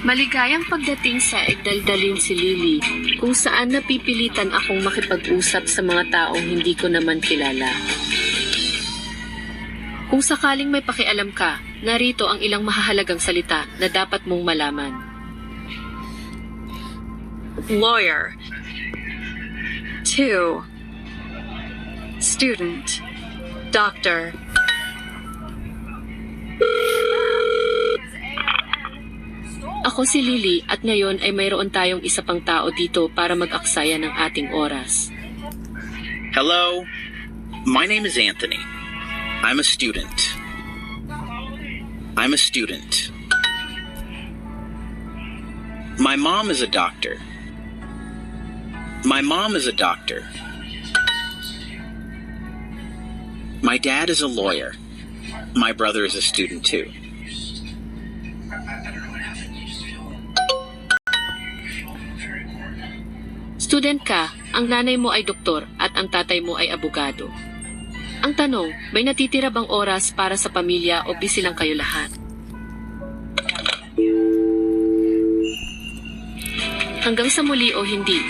Maligayang pagdating sa Egdaldalin si Lily, kung saan napipilitan akong makipag-usap sa mga taong hindi ko naman kilala. Kung sakaling may pakialam ka, narito ang ilang mahahalagang salita na dapat mong malaman. Lawyer. 2. Student. Doctor. Ako si Lily at ngayon ay mayroon tayong isa pang tao dito para mag-aksaya ng ating oras. Hello, my name is Anthony. I'm a student. My mom is a doctor. My dad is a lawyer. My brother is a student too. Student ka, ang nanay mo ay doktor at ang tatay mo ay abogado. Ang tanong, may natitira bang oras para sa pamilya o busy lang kayo lahat? Hanggang sa muli o hindi,